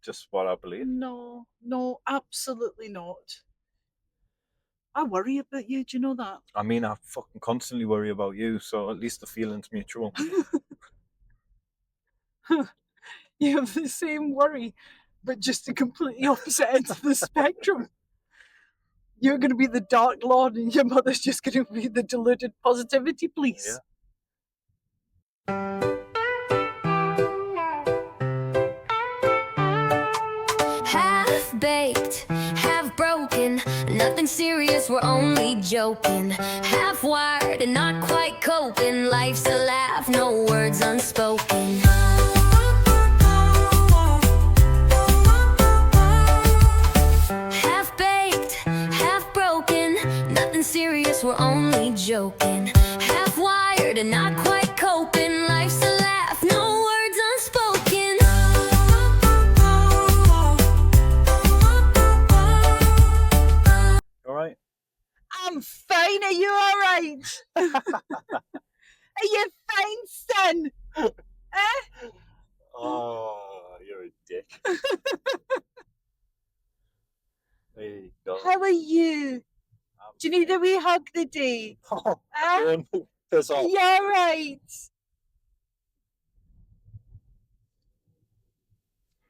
just what I believe. No, absolutely not. I worry about you. Do you know that? I mean, I fucking constantly worry about you, so at least the feeling's mutual. You have the same worry, but just the completely opposite end of the spectrum. You're going to be the Dark Lord, and your mother's just going to be the deluded positivity police. Half baked, half broken, nothing serious, we're only joking. Half wired and not quite coping, life's a laugh, no words unspoken. Half baked, half broken, nothing serious, we're only joking. Half wired and not quite coping, life's a laugh, no words unspoken. All right. I'm fine. Are you all right? Are you fine, son? Oh, you're a dick. Hey, How are you? Do you need a wee hug today? Piss off. Yeah, right.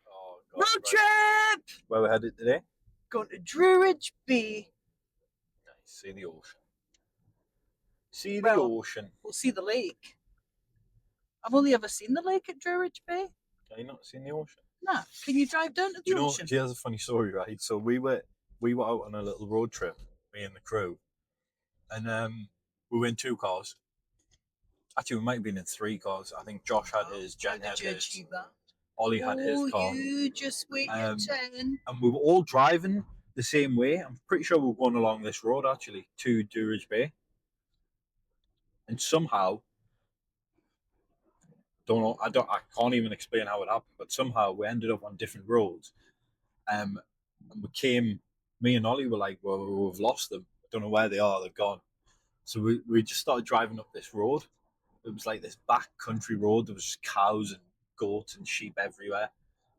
Oh, God, Road right. trip. Where we're headed today? Going to Druridge Bay. Nice. See the ocean. See the Well, ocean. We'll see the lake. I've only ever seen the lake at Druridge Bay. Have you not seen the ocean? Nah. Can you drive down to the ocean? Here's a funny story, right? So we were out on a little road trip, me and the crew, and we were in 2 cars. Actually, we might have been in 3 cars. I think Josh had his, Jen had his, achieve that? Ollie had his car. You just wait your turn. And we were all driving the same way. I'm pretty sure we were going along this road actually to Druridge Bay. And somehow, I can't even explain how it happened, but somehow we ended up on different roads. And me and Ollie were like, well, we've lost them. I don't know where they are. They've gone. So we just started driving up this road. It was like this back country road. There was just cows and goats and sheep everywhere.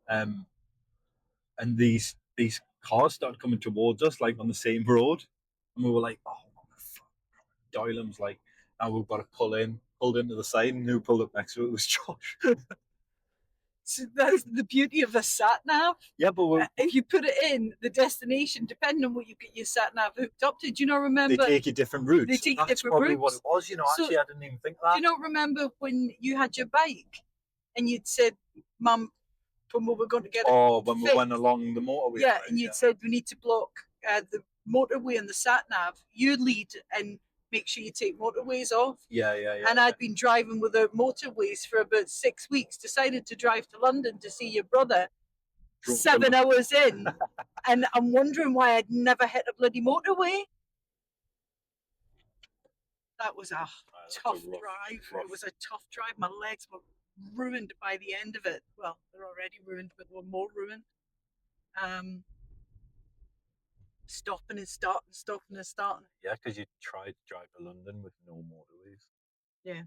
And these cars started coming towards us, like on the same road. And we were like, oh, fuck. Doylam's like, now we've got to pulled into the side, and who pulled up next to it was Josh. So that's the beauty of a sat nav. Yeah, but if you put it in the destination, depending on what you get your sat nav hooked up to, do you not remember? They take you different routes. They take That's different probably routes. what it was. So, actually, I didn't even think of that. Do you not remember when you had your bike and you'd said, Mum, when we were going to get it? Oh, when we went along the motorway. Yeah, and you'd said we need to block the motorway and the sat nav. You lead and make sure you take motorways off. Yeah. And I'd been driving without motorways for about 6 weeks, decided to drive to London to see your brother. 7 hours in, and I'm wondering why I'd never hit a bloody motorway. That was a tough drive. It was a tough drive. My legs were ruined by the end of it. Well, they're already ruined, but they were more ruined. Stopping and starting. Yeah, because you tried to drive to London with no motorways. Yeah.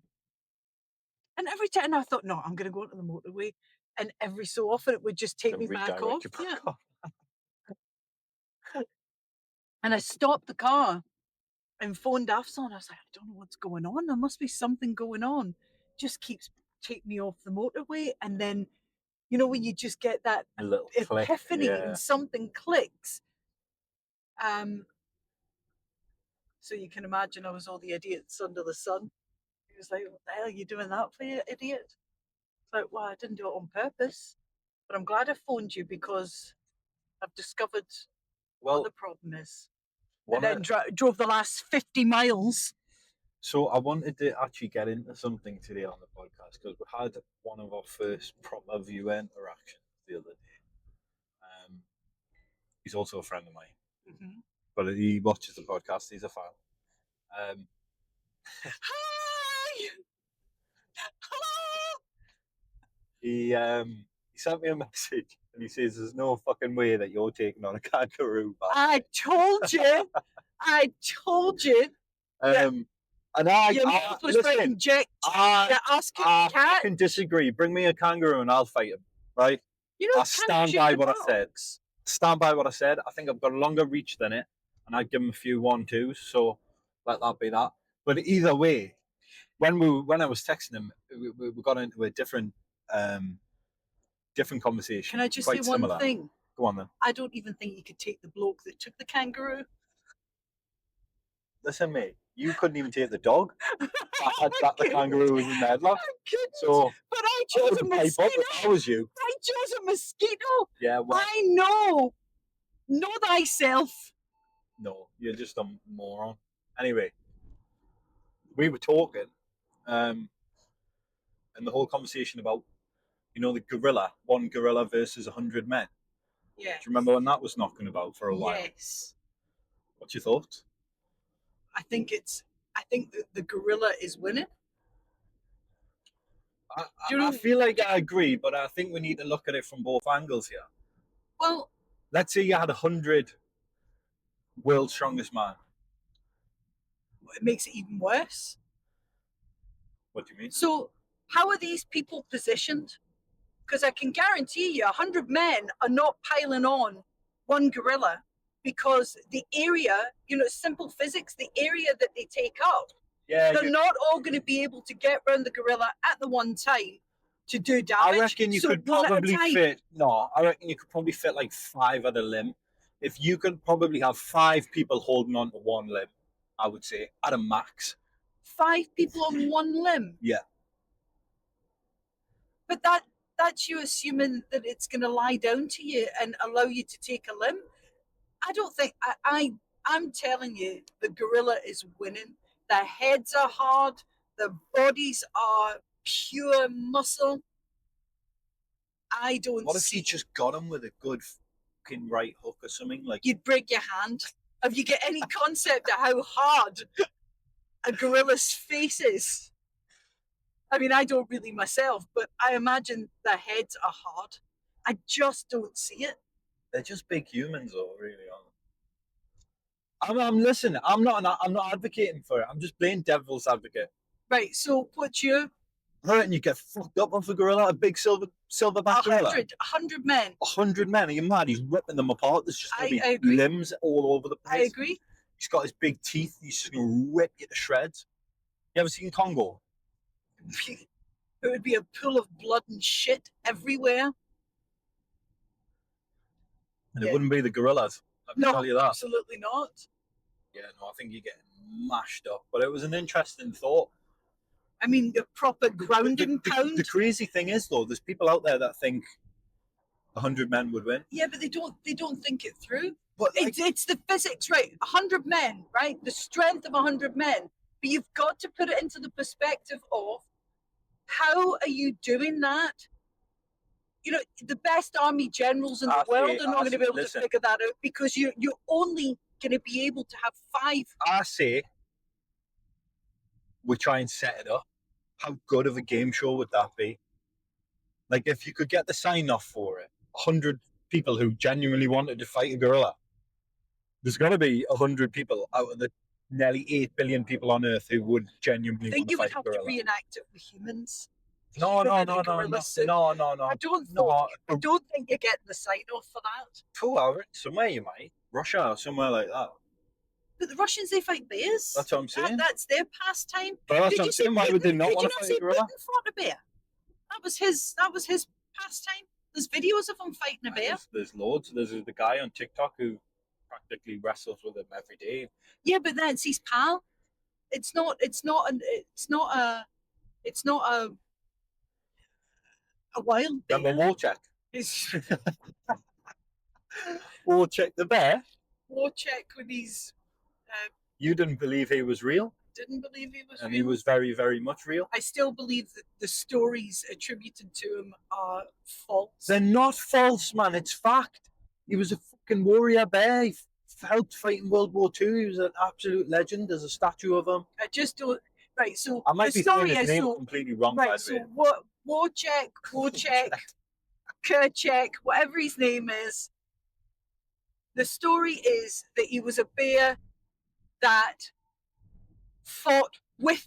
And every time I thought, no, I'm going to go onto the motorway. And every so often it would just take me back off. And I stopped the car and phoned Afson. I was like, I don't know what's going on. There must be something going on. Just keeps taking me off the motorway. And then, you know, when you just get that little epiphany and something clicks. So you can imagine I was all the idiots under the sun. He was like, what the hell are you doing that for, you idiot? It's like, well, I didn't do it on purpose. But I'm glad I phoned you because I've discovered what the problem is. And then drove the last 50 miles. So I wanted to actually get into something today on the podcast because we had one of our first proper viewer interactions the other day. He's also a friend of mine, but he watches the podcast. He's a fan. Hi! Hello! He sent me a message and he says, "There's no fucking way that you're taking on a kangaroo." I told you. I told you. And I can disagree. Bring me a kangaroo and I'll fight him, right? You know, I stand country by what I said. dogs. Stand by what I said. I think I've got a longer reach than it, and I'd give him a few 1-2s. So let that be that. But either way, when I was texting him, we got into a different conversation. Can I just quite say one similar. thing? Go on then. I don't even think you could take the bloke that took the kangaroo. Listen, mate, you couldn't even take the dog. I The kangaroo was in the headlock. couldn't. So But I I chose a wouldn't pipe up mosquito. if I was you. I chose a mosquito. Yeah, well, I know. Know thyself. no, you're just a moron. Anyway, we were talking, and the whole conversation about, the gorilla, one gorilla versus 100 men. Yeah. Do you remember when that was knocking about for a while? Yes. What's your thoughts? I think the gorilla is winning. I feel like I agree, but I think we need to look at it from both angles here. Well, Let's say you had 100 world's strongest man. it makes it even worse. What do you mean? So, how are these people positioned? Because I can guarantee you, 100 men are not piling on one gorilla because the area, simple physics, the area that they take up, Yeah, they're not all going to be able to get around the gorilla at the one time to do damage. I reckon you could probably fit. No, I reckon you could probably fit like 5 at a limb. If you could probably have 5 people holding on to one limb, I would say at a max. 5 people on one limb. Yeah. But that's you assuming that it's going to lie down to you and allow you to take a limb. I don't think I'm telling you, the gorilla is winning. Their heads are hard. Their bodies are pure muscle. I don't. What if you just got him with a good fucking right hook or something? Like, You'd break your hand. Have you got any concept of how hard a gorilla's face is? I mean, I don't really myself, but I imagine their heads are hard. I just don't see it. they're just big humans, though, really, aren't they? I'm listen. I'm not advocating for it. I'm just playing devil's advocate. Right. So, what's your Right, and you get fucked up off a gorilla, a big silverback gorilla. 100 men? 100 men. Are you mad? He's ripping them apart. There's just going I to be agree. limbs all over the place. I agree. He's got his big teeth. He's just going to rip you to shreds. You ever seen Congo? It would be a pool of blood and shit everywhere. And Yeah. it wouldn't be the gorillas. I can tell you that. Absolutely not. Yeah, no, I think you're getting mashed up. But it was an interesting thought. I mean, the proper grounding pound. The crazy thing is, though, there's people out there that think 100 men would win. Yeah, but they don't think it through. But It's the physics, right? 100 men, right? The strength of 100 men. But you've got to put it into the perspective of how are you doing that? The best army generals in the world are not going to be able to figure that out because you're only going to be able to have 5. I say we try and set it up. How good of a game show would that be? Like, if you could get the sign off for it, 100 people who genuinely wanted to fight a gorilla. There's going to be 100 people out of the nearly 8 billion people on Earth who would genuinely want to fight a gorilla. I think you would have to reenact it with humans. No. I don't think you're getting the sign off for that. Cool, somewhere you might. Russia or somewhere like that. But the Russians, they fight bears. That's what I'm saying. That's their pastime. But that's what I'm saying. Why would they not want to fight a gorilla? Putin fought a bear? That was his pastime. There's videos of him fighting a bear. There's loads. There's the guy on TikTok who practically wrestles with him every day. Yeah, but that's his pal. It's not a wild bear. Remember Warcheck? Warcheck the bear? Warcheck when he's... You didn't believe he was real? Didn't believe he was and real. He was very, very much real? I still believe that the stories attributed to him are false. They're not false, man. It's fact. He was a fucking warrior bear. He helped fight in World War II. He was an absolute legend. There's a statue of him. I just don't... Right, so I might the be story saying his is... name completely wrong, right, by the so way. Warcheck, Kerchek, whatever his name is, the story is that he was a bear that fought with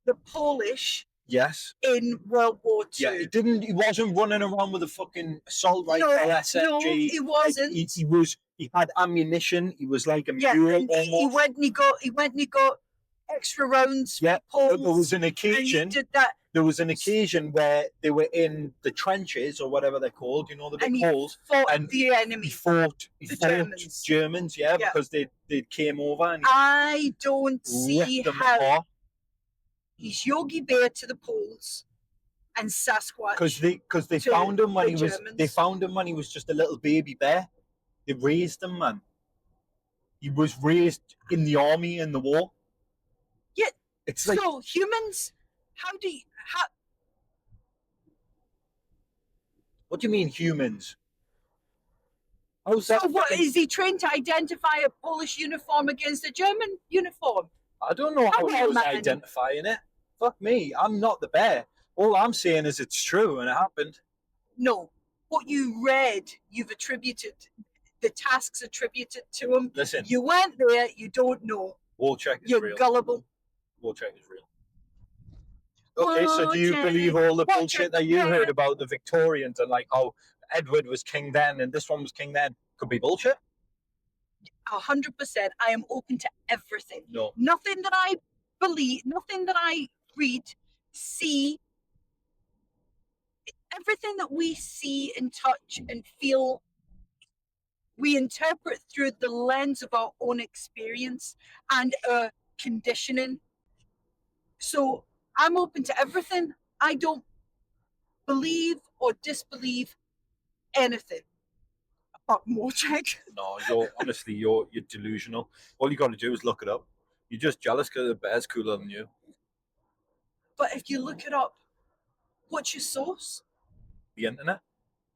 the Polish Yes. in World War Two. Yeah, he wasn't running around with a fucking assault rifle No, SMG. no, he wasn't. He had ammunition. He was like a Yeah, mule and he almost. went and he got extra rounds. Yeah, poles, there was an and he occasion. did that. There was an occasion where they were in the trenches or whatever they're called. You know, the big And he holes. fought And the enemy. He fought Germans. Germans, yeah, Yeah. because they came over and I don't see ripped them how apart. he's Yogi Bear to the Poles and Sasquatch. Because they to found him when the he was Germans. they found him when he was just a little baby bear. They raised him, man. He was raised in the army in the war. Yeah. It's like, So humans, how? what do you mean humans? How's that? So what is he trained to identify a Polish uniform against a German uniform? I don't know how Come he on, was man. identifying it. Fuck me, I'm not the bear. All I'm saying is it's true and it happened. No, what you read, you've attributed the tasks attributed to him. Listen, You weren't there. You don't know. Warcheck is You're real. gullible. Warcheck is real. Okay, so do you Warcheck. believe all the Warcheck, bullshit that you yeah. heard about the Victorians and like how Edward was king then and this one was king then? Could be bullshit. 100%. I am open to everything. No. Nothing that I believe, nothing that I read, see, everything that we see and touch and feel, we interpret through the lens of our own experience and our conditioning. So I'm open to everything. I don't believe or disbelieve anything apart from Warcheck. No, you're delusional. All you got to do is look it up. You're just jealous because the bear's cooler than you. But if you look it up, what's your source? The internet.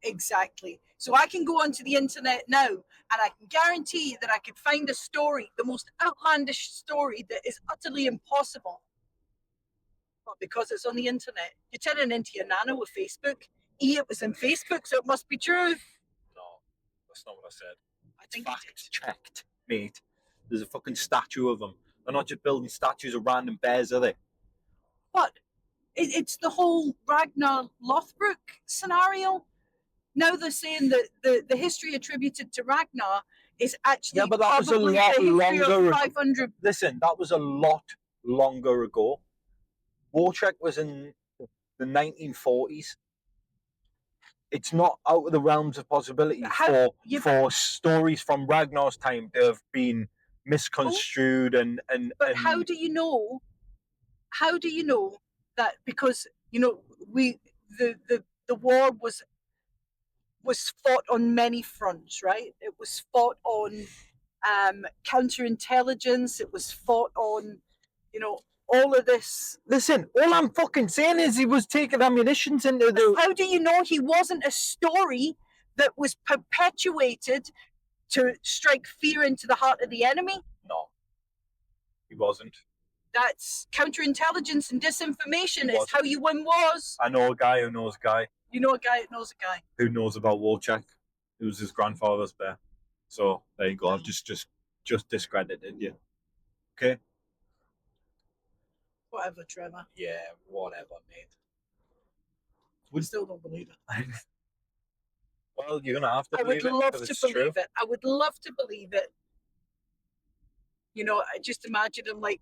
Exactly. So I can go onto the internet now and I can guarantee that I could find a story, the most outlandish story that is utterly impossible. But because it's on the internet, you're turning into your nana with Facebook. It was in Facebook, so it must be true. No, that's not what I said. I think Fact checked, mate. There's a fucking statue of them. They're not just building statues of random bears, are they? But it's the whole Ragnar Lothbrok scenario. Now they're saying that the history attributed to Ragnar is actually but that was a probably lot the history longer. of 500. Listen, that was a lot longer ago. Warcheck was in the 1940s. It's not out of the realms of possibility for stories from Ragnar's time to have been misconstrued But how do you know? How do you know that? Because the war was fought on many fronts, right? It was fought on counterintelligence. It was fought on, all of this. Listen, all I'm fucking saying is he was taking ammunitions into the. How do you know he wasn't a story that was perpetuated to strike fear into the heart of the enemy? No, he wasn't. That's counterintelligence and disinformation. He It's how you win wars. I know a guy who knows a guy. You know a guy that knows a guy. Who knows about Warcheck? It was his grandfather's bear. So there you go. I've just discredited you. Okay? Whatever, Trevor. Yeah, whatever, mate. We still don't believe it. Well, you're gonna have to I would believe it. love 'cause to it's believe true. it. I would love to believe it. I just imagine him like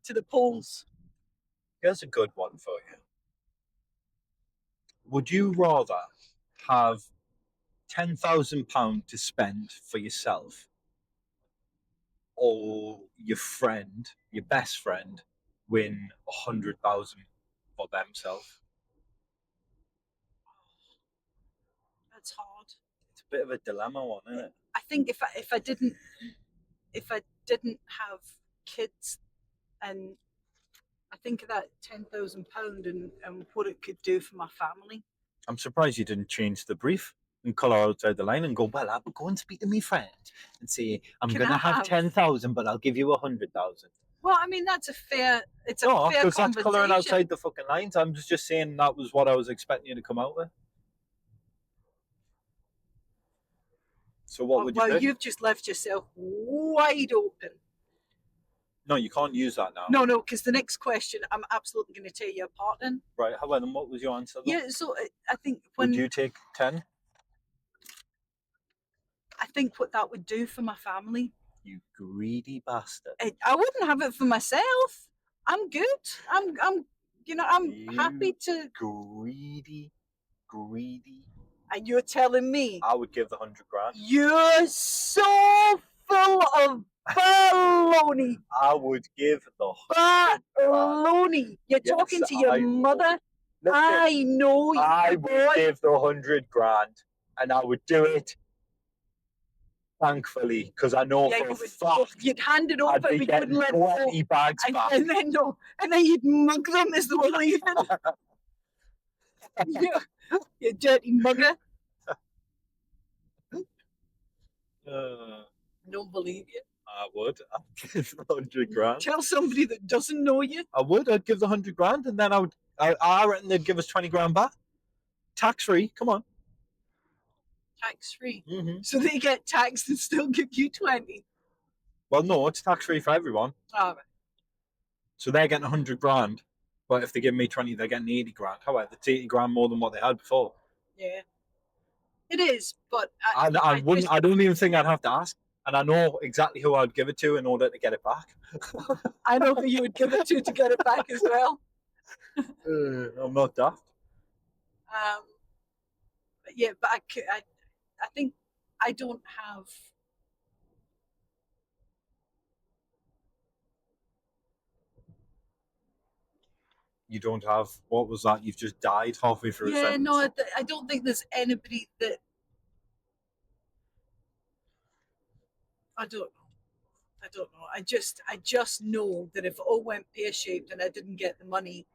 to the polls. Here's a good one for you. Would you rather have £10,000 to spend for yourself, or your best friend, win 100,000 for themselves? That's hard. It's a bit of a dilemma one, isn't it? I think if I didn't have kids, and I think of that £10,000 and what it could do for my family. I'm surprised you didn't change the brief and colour outside the line and go, well, I will go and speak to my friend and say, I'm going to have 10,000, but I'll give you 100,000. Well, I mean, that's a fair. It's a fair No, because that's colouring conversation. outside the fucking lines. I'm just saying that was what I was expecting you to come out with. So what would you Well, pick? you've just left yourself wide open. No, you can't use that now. No, because the next question I'm absolutely going to tear you apart in. Right. How about then? What was your answer? Though? Yeah, so I think when Would you take 10? I think what that would do for my family. You greedy bastard. I wouldn't have it for myself. I'm good. I'm happy to. Greedy. And you're telling me I would give the 100 grand. you're so full of baloney. I would give the 100 grand. Baloney. You're Yes, talking to your I mother. Listen, I know you. I would give the 100 grand, and I would do it thankfully, because I know for a fact you'd hand it over, I'd be but you getting wouldn't let 20 bags back. and then you'd mug them as they were leaving. You dirty mugger. I don't believe you. I would. I'd give the 100 grand. Tell somebody that doesn't know you. I would. I'd give the 100 grand, and then I reckon they'd give us 20 grand back, tax free. Come on. Tax free. Mm-hmm. So they get taxed and still give you 20. Well, no, it's tax free for everyone. All right. So they're getting 100 grand, but if they give me 20, they're getting 80 grand. However, it's 80 grand more than what they had before. Yeah. It is, but I don't even think I'd have to ask. And I know exactly who I'd give it to in order to get it back. I know who you would give it to get it back as well. I'm not daft. Yeah, but I think I don't have. You don't have, what was that? You've just died halfway through a Yeah, sentence. no, I don't think there's anybody that. I don't know. I just know that if it all went pear-shaped and I didn't get the money,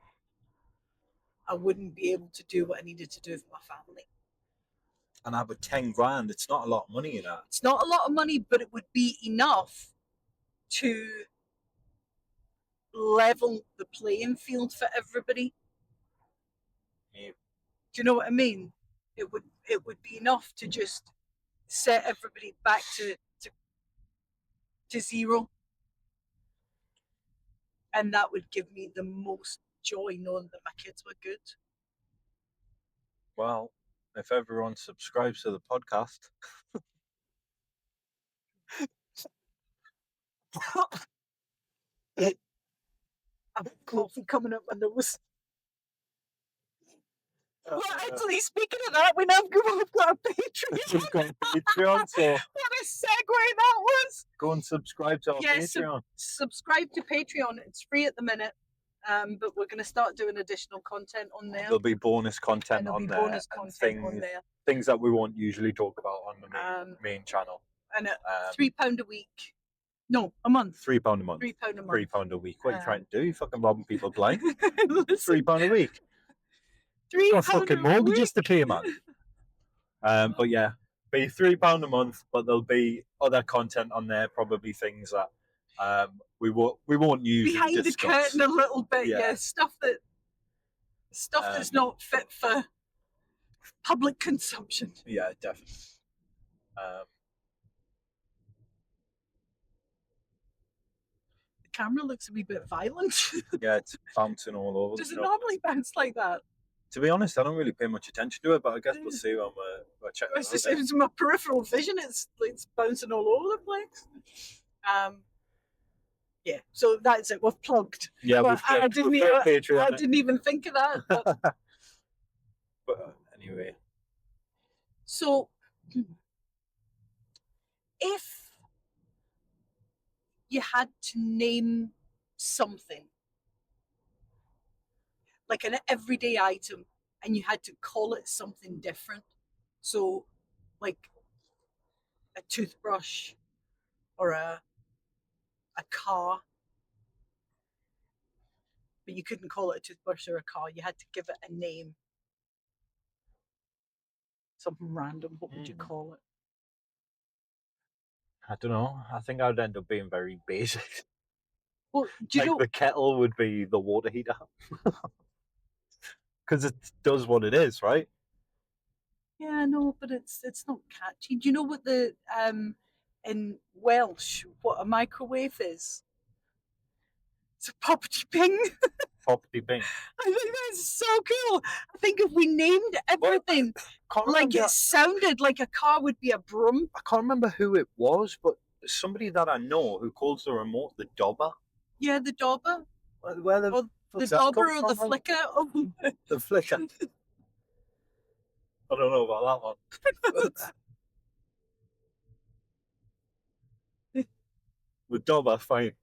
I wouldn't be able to do what I needed to do for my family. And I would 10 grand. It's not a lot of money in that. It's not a lot of money, but it would be enough to level the playing field for everybody. Yeah. Do you know what I mean? It would be enough to just set everybody back to zero. And that would give me the most joy knowing that my kids were good. Well, if everyone subscribes to the podcast. I've got coffee coming up my nose. Well, actually, speaking of that, we've got a Patreon. We've got a Patreon, so what a segue that was. Go and subscribe to our Patreon. Subscribe to Patreon. It's free at the minute, but we're going to start doing additional content on there. There'll be bonus content on there. Bonus content on there. Things that we won't usually talk about on the main channel. And at £3 a week. No, a month. £3 a month. £3 a month. £3 a week. What are you trying to do? You fucking robbing people blind? £3 a week. £3 fucking mortgages to pay, man. But yeah, be £3 a month, but there'll be other content on there, probably things that we won't use behind the curtain a little bit. Yeah, stuff that's not fit for public consumption. Yeah, definitely. The camera looks a wee bit violent. Yeah, it's bouncing all over. Does it normally bounce like that? To be honest, I don't really pay much attention to it, but I guess we'll see when we're checking it out. It's my peripheral vision. It's bouncing all over the place. Yeah, so that's it. We've plugged. Yeah, I didn't even think of that. But anyway. So, if you had to name something, like an everyday item, and you had to call it something different, so like a toothbrush or a car, but you couldn't call it a toothbrush or a car, you had to give it a name, something random, what would you call it? I don't know. I think I'd end up being very basic. Well, do you know the kettle would be the water heater. Because it does what it is, right? Yeah, I know, but it's not catchy. Do you know what the in Welsh what a microwave is? It's a poppity ping. Poppity Bing. I think that's so cool. I think if we named everything Can't like remember, it sounded like a car would be a broom. I can't remember who it was, but somebody that I know who calls the remote the dobber. Yeah, the dauber. Where the Or the fuck's that dauber come or the from? flicker. Oh, The flicker. I don't know about that one. The dobber, fine.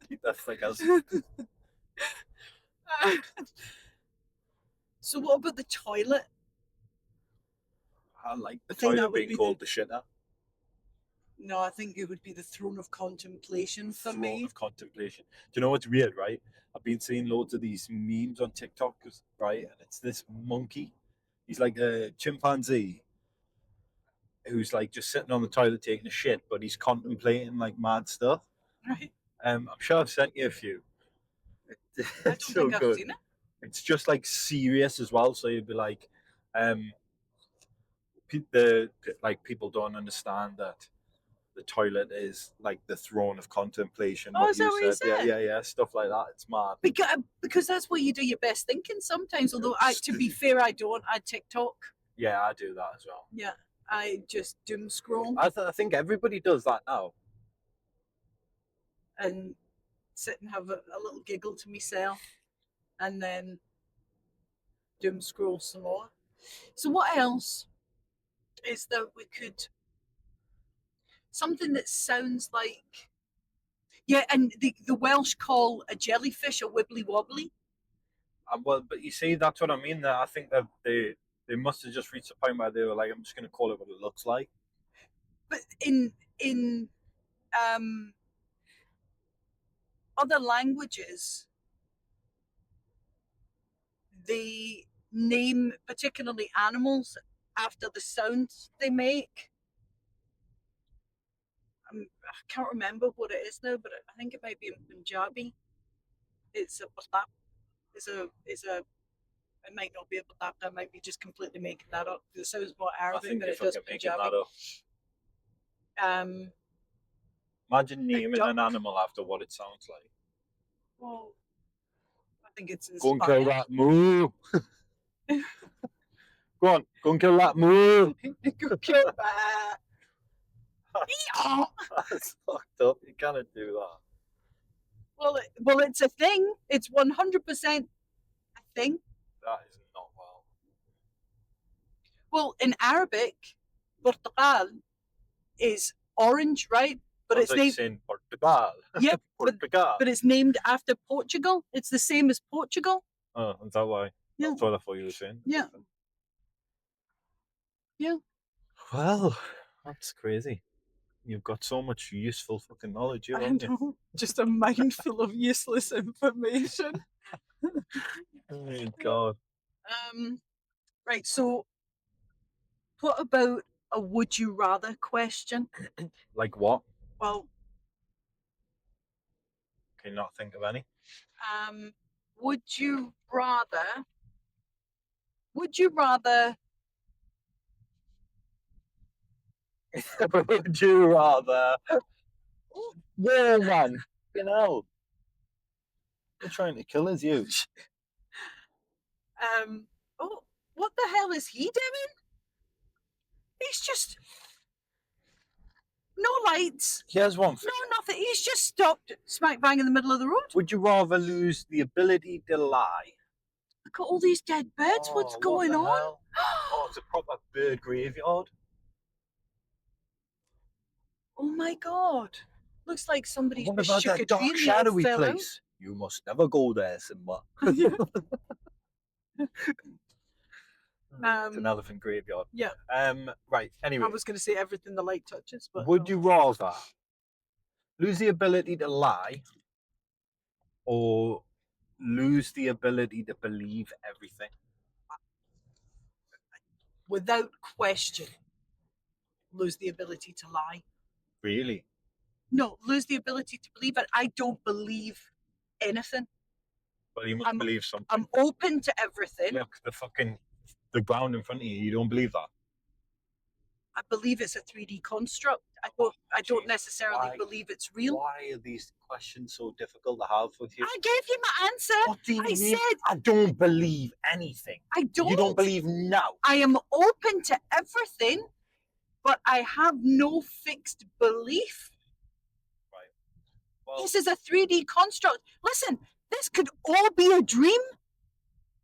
Keep that flickers. So what about the toilet? I like the I think that toilet would being be called the shitter. No, I think it would be the throne of contemplation for Throne me. of contemplation. Do you know what's weird, right? I've been seeing loads of these memes on TikTok, right? And it's this monkey. He's like a chimpanzee who's like just sitting on the toilet taking a shit, but he's contemplating like mad stuff. Right? I'm sure I've sent you a few. I It's don't so think I've good. seen it. It's just like serious as well. So you'd be like, like people don't understand that the toilet is like the throne of contemplation. Oh, is that what he said? Yeah, stuff like that. It's mad. Because that's where you do your best thinking sometimes. Although, to be fair, I don't. I TikTok. Yeah, I do that as well. Yeah, I just doom scroll I think everybody does that now. and sit and have a little giggle to myself, and then doom scroll some more. So, what else is that we could? Something that sounds like. Yeah, and the Welsh call a jellyfish a wibbly wobbly. Well, but you see, that's what I mean. That I think that they must have just reached a point where they were like, I'm just going to call it what it looks like. But in other languages, they name particularly animals after the sounds they make. I can't remember what it is now, but I think it might be in Punjabi. It's a it might not be about that. I might be just completely making that up. It sounds more I Arabic think than you're it does fucking making Punjabi. that up. Imagine naming an animal after what it sounds like. Well, I think it's Go and kill that moo. Go on, go and kill that moo. Go kill that. That's fucked up. You cannot do that. Well, it's a thing. It's 100% a thing. That is not well. Well, in Arabic, Portugal is orange, right? But it's named in Portugal. Yep, Portugal. but it's named after Portugal. It's the same as Portugal. Oh, is that why? Yeah. That's what I thought you were saying. Yeah. Yeah. Well, that's crazy. You've got so much useful fucking knowledge, haven't you? know. Just a mind full of useless information. Oh God. Right. So, what about a would you rather question? Like what? Well, Can you not think of any? would you rather? Would you rather? Would you rather? Yeah, man. You know. You're trying to kill us, you. Oh, what the hell is he doing? He's just no lights, Here's one thing. no nothing. He's just stopped smack bang in the middle of the road. Would you rather lose the ability to lie? Look at all these dead birds. What's Oh, going what the on? hell? Oh, it's a proper bird graveyard. Oh my god! Looks like somebody What about shook that a dark, tree and shadowy fell out. place? You must never go there, Simba. It's an elephant graveyard. Yeah. Right. Anyway, I was going to say everything the light touches, but would no. you rather lose the ability to lie or lose the ability to believe everything? Without question, lose the ability to lie. Really? No, lose the ability to believe it. I don't believe anything. Well, you must believe something. I'm open to everything. Look, the ground in front of you. You don't believe that? I believe it's a 3D construct. I don't necessarily believe it's real. Why are these questions so difficult to have with you? I gave you my answer. What do you I mean? said I don't believe anything. I don't. You don't believe now. I am open to everything, but I have no fixed belief. Right. Well, This is a 3D construct. Listen, this could all be a dream.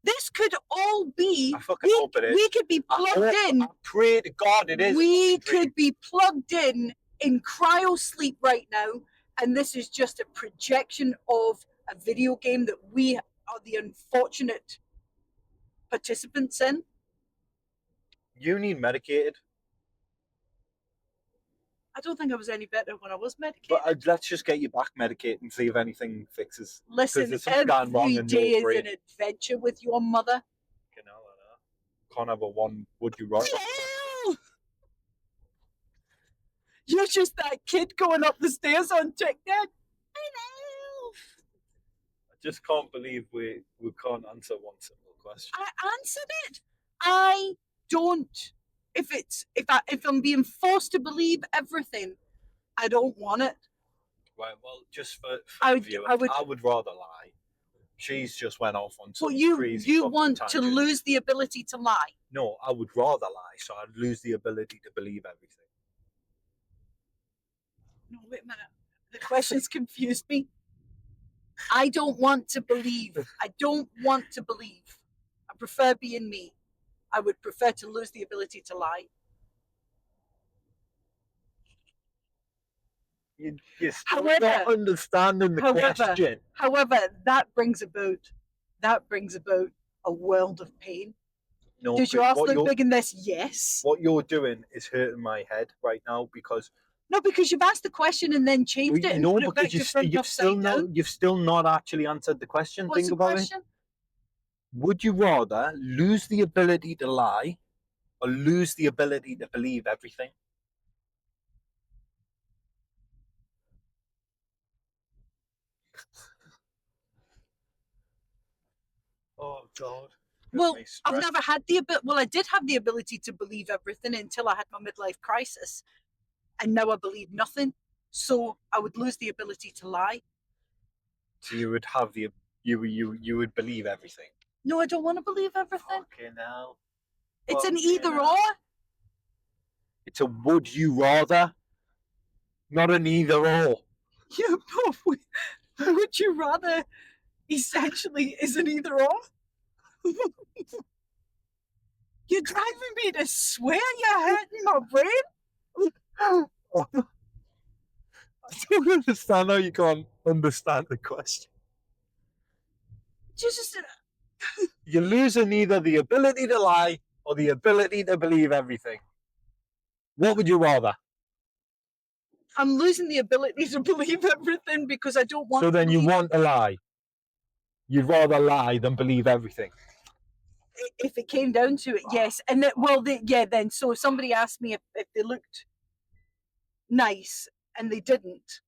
This could all be. I fucking hope it is. We could be plugged in. I pray to God it is. We could be plugged in cryo sleep right now, and this is just a projection of a video game that we are the unfortunate participants in. You need medicated. I don't think I was any better when I was medicated. But let's just get you back medicated and see if anything fixes. Listen, every day is an adventure with your mother. You know, can't have a one. Would you rather? You're just that kid going up the stairs on TikTok. I just can't believe we can't answer one simple question. I answered it. I don't. If I'm being forced to believe everything, I don't want it. Right. Well, just for I would rather lie. She's just went off on some crazy. You want tangent. to lose the ability to lie? No, I would rather lie, so I'd lose the ability to believe everything. No, wait a minute. The questions confused me. I don't want to believe. I don't want to believe. I prefer being me. I would prefer to lose the ability to lie. You're still not understanding the question. However, that brings about a world of pain. No, does your ass look big in this? Yes. What you're doing is hurting my head right now because. No, because you've asked the question and then changed it. No, because you've still not actually answered the question. What's Think about it. Would you rather lose the ability to lie or lose the ability to believe everything? Oh, God. Well, I've never had the ability. Well, I did have the ability to believe everything until I had my midlife crisis. And now I believe nothing. So I would lose the ability to lie. So you would have you would believe everything. No, I don't want to believe everything. Okay, now. It's an either or. It's a would you rather, not an either or. Yeah, but would you rather essentially is an either or? You're driving me to swear. You're hurting my brain. I don't understand how you can't understand the question. Just You're losing either the ability to lie or the ability to believe everything. What would you rather? I'm losing the ability to believe everything because I don't want. So then you want to lie. You'd rather lie than believe everything. If it came down to it, yes. And then so somebody asked me if they looked nice and they didn't,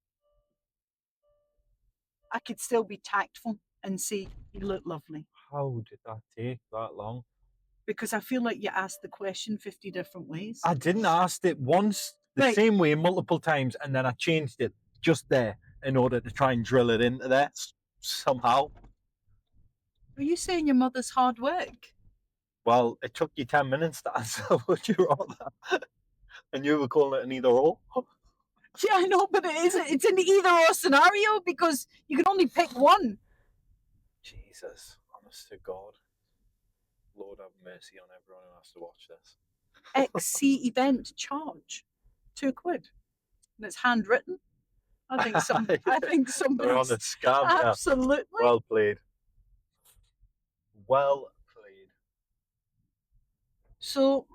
I could still be tactful and say you look lovely. How did that take that long? Because I feel like you asked the question 50 different ways. I didn't ask it once the same way multiple times, and then I changed it just there in order to try and drill it into there somehow. Are you saying your mother's hard work? Well, it took you 10 minutes to answer what you rather. And you were calling it an either or? Yeah, I know, but it's an either or scenario because you can only pick one. Jesus, honest to God. Lord have mercy on everyone who has to watch this. XC event charge £2. And it's handwritten. I think somebody. They're on a scam. Absolutely. Yeah. Well played. Well played. So,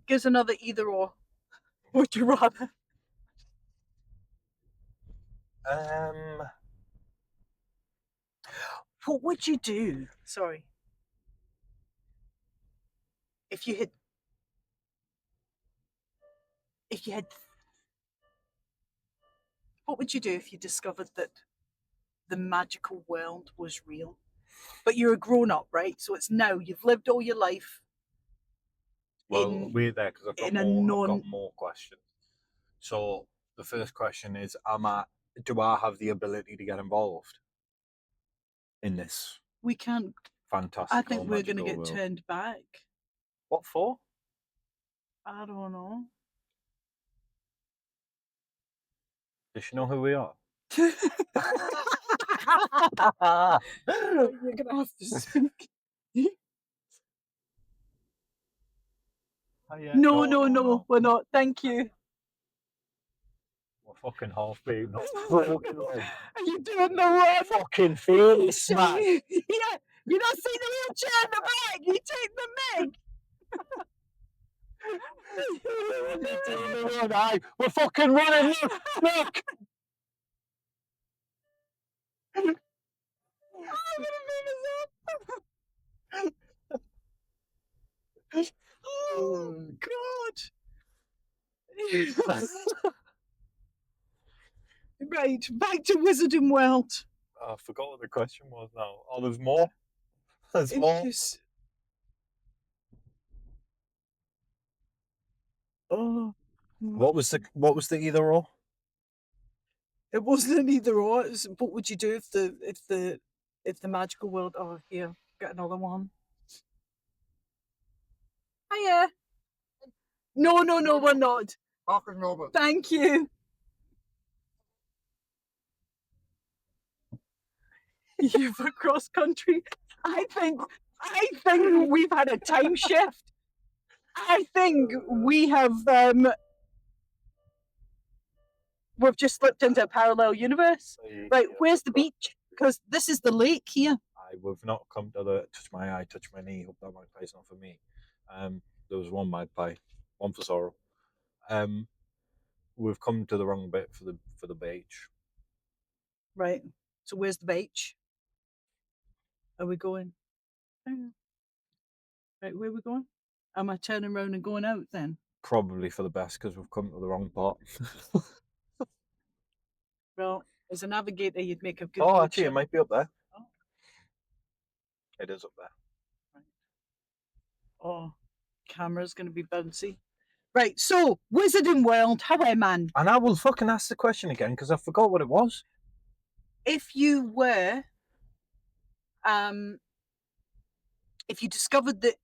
gives another either or. Would you rather? What would you do? Sorry. If you had. What would you do if you discovered that the magical world was real? But you're a grown up, right? So it's now, you've lived all your life. Well, in wait there because I've in a non. got more questions. So the first question is: do I have the ability to get involved in this We can't. fantastic? I think we're going to get world? turned back. What for? I don't know. Does she know who we are? You're gonna have to speak. Oh, yeah. No, we're not. Thank you. We're fucking half beat. Are you doing the one? Fucking face, man. Yeah, you don't see the wheelchair in the back. You take the Meg. We're fucking running. Look. I'm gonna make this up. Oh God. Right, back to Wizarding World. I forgot what the question was now. Oh, there's more. There's more. Oh, What was the either or? it wasn't an either or. It was, what would you do if the magical world? Oh, here, got another one. Hiya. No, we're not. Thank you. You've a cross country. I think we've had a time shift. I think we have we've just slipped into a parallel universe. Right, where's the beach? Because this is the lake here. We've not come to the touch my eye, touch my knee. Hope that magpie's not for me. There was one magpie, one for sorrow. We've come to the wrong bit for the beach. Right. So where's the beach? Are we going? Right, where are we going? Am I turning around and going out then? Probably for the best because we've come to the wrong part. Well, as a navigator, you'd make a good. Oh, actually, it might be up there. Oh. It is up there. Right. Oh, camera's going to be bouncy. Right, so Wizarding World, how man? And I will fucking ask the question again because I forgot what it was. If you were, if you discovered that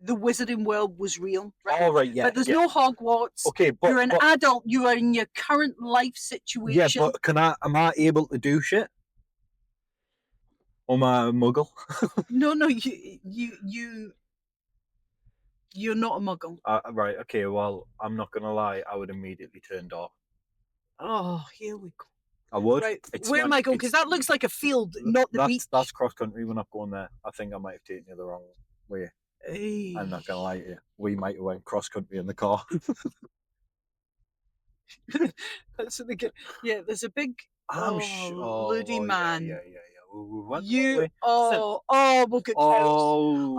the Wizarding World was real, right? Oh, right, yeah. But there's no Hogwarts. Okay, but you're an adult. You are in your current life situation. Yeah, but am I able to do shit? Or am I a muggle? No, you're not a muggle. Right, okay, well, I'm not going to lie, I would immediately turn dark. Oh, here we go. I would. Right, where am I going? Because that looks like a field, not the beach. That's cross country, we're not going there. I think I might have taken you the wrong way. Hey. I'm not going to lie to you. We might have went cross country in the car. That's what they get. Yeah, there's a big Ludi yeah, man. Yeah. We went we'll get cows.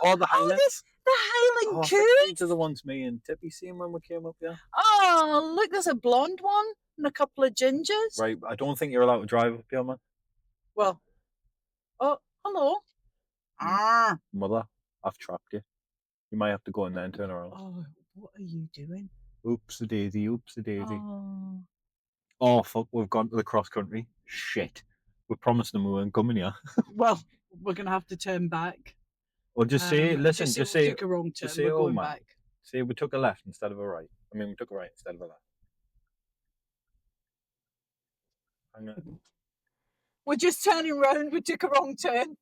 The Highlands. The Highland coos. These are the ones me and Tippy seen when we came up here. Oh, look, there's a blonde one and a couple of gingers. Right, I don't think you're allowed to drive up here, man. Well, oh, hello. Mother, I've trapped you. You might have to go in there and turn around. Oh, what are you doing? Oopsie daisy. Oh, fuck, we've gone to the cross country. Shit. We promised them we weren't coming here. Well, we're going to have to turn back. Or just say, listen, just say, took a wrong turn. Just say, we're going back. Say we took a left instead of a right. I mean, we took a right instead of a left. Hang on. We're just turning around. We took a wrong turn.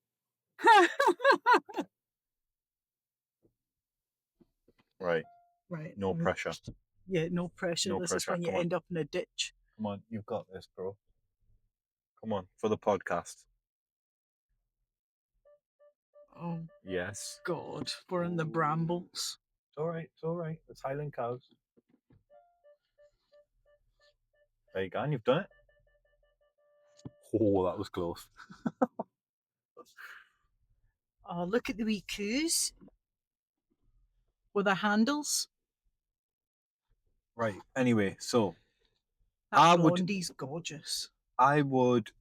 Right. Right. No pressure. Yeah, no pressure. This is when you end up in a ditch. Come on, you've got this, bro. Come on, for the podcast. Oh. Yes. God, we're in the brambles. It's all right. It's Highland cows. There you go, and you've done it. Oh, that was close. Oh, look at the wee coos with their handles. Right. Anyway, so that blondie's gorgeous. I would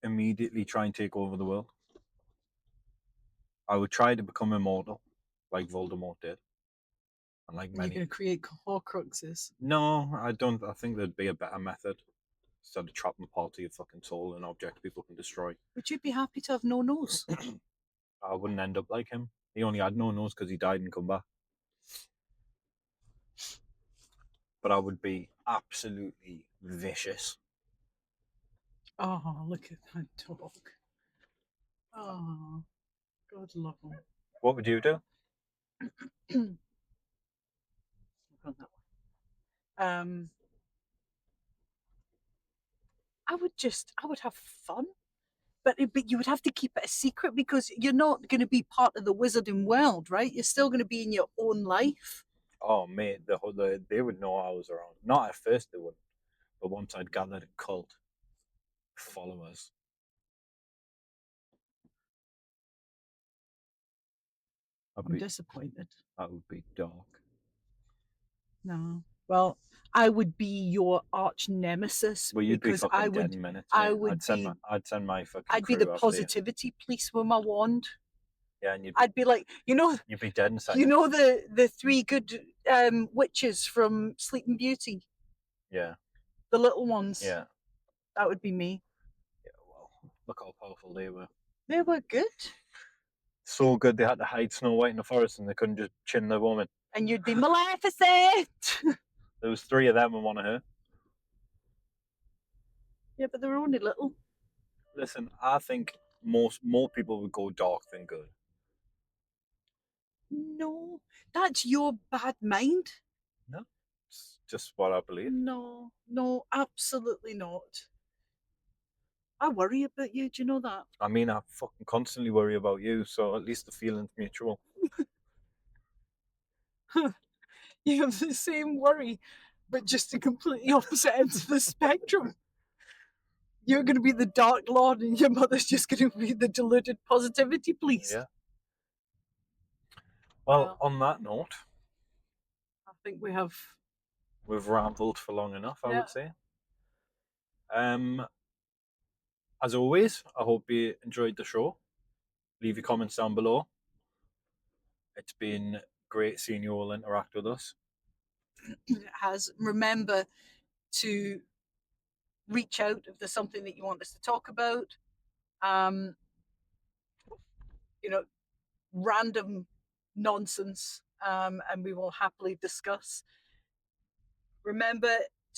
immediately try and take over the world. I would try to become immortal, like Voldemort did. And like And you're many, going to create Horcruxes. no, I don't. I think there'd be a better method instead of trapping part of your fucking soul in an object people can destroy. Would you be happy to have no nose? I wouldn't end up like him. He only had no nose because he died and come back. But I would be absolutely vicious. Oh, look at that dog. Oh, God love him. What would you do? On that one. I would have fun, but you would have to keep it a secret because you're not going to be part of the wizarding world, right? You're still going to be in your own life. Oh, mate, they would know I was around. Not at first, they wouldn't. But once I'd gathered a cult of followers, I'm disappointed. that would be dark. No. Well, I would be your arch nemesis Well, you'd be because fucking I dead would. in minutes. I mate. would be. I'd send my fucking. I'd be crew the after you. positivity police with my wand. Yeah, and I'd be like, you'd be dead inside. you know the three good witches from Sleeping Beauty, Yeah, the little ones. yeah, That would be me. yeah. Well, look how powerful they were. They were good. So good they had to hide Snow White in the forest, and they couldn't just chin the woman. And you'd be Maleficent. There was 3 of them and 1 of her. Yeah, but they were only little. Listen, I think more people would go dark than good. No, that's your bad mind. No, it's just what I believe. No, absolutely not. I worry about you. Do you know that? I mean, I fucking constantly worry about you, so at least the feeling's mutual. You have the same worry, but just the completely opposite ends of the spectrum. You're going to be the Dark Lord, and your mother's just going to be the deluded positivity police. Yeah. Well, on that note, I think we've rambled for long enough, I Yeah. would say. As always, I hope you enjoyed the show. Leave your comments down below. It's been great seeing you all interact with us. has. Remember to reach out if there's something that you want us to talk about. Random nonsense, and we will happily discuss. Remember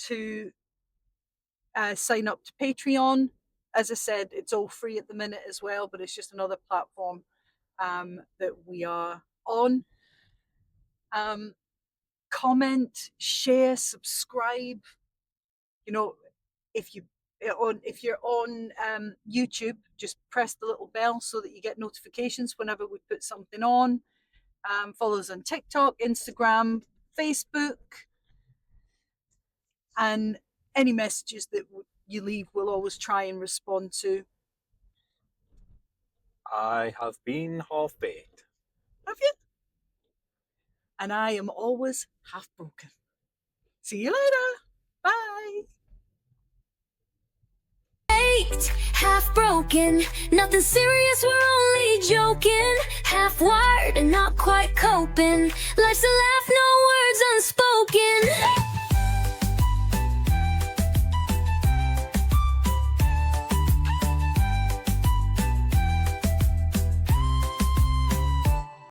to sign up to Patreon. As I said, it's all free at the minute as well, but it's just another platform that we are on. Comment, share, subscribe. If you're on YouTube, just press the little bell so that you get notifications whenever we put something on. Follow us on TikTok, Instagram, Facebook, and any messages that you leave, we'll always try and respond to. I have been half-baked. Have you? And I am always half broken. See you later. Bye. Baked, half broken, nothing serious, we're only joking. Half wired and not quite coping. Life's a laugh, no words.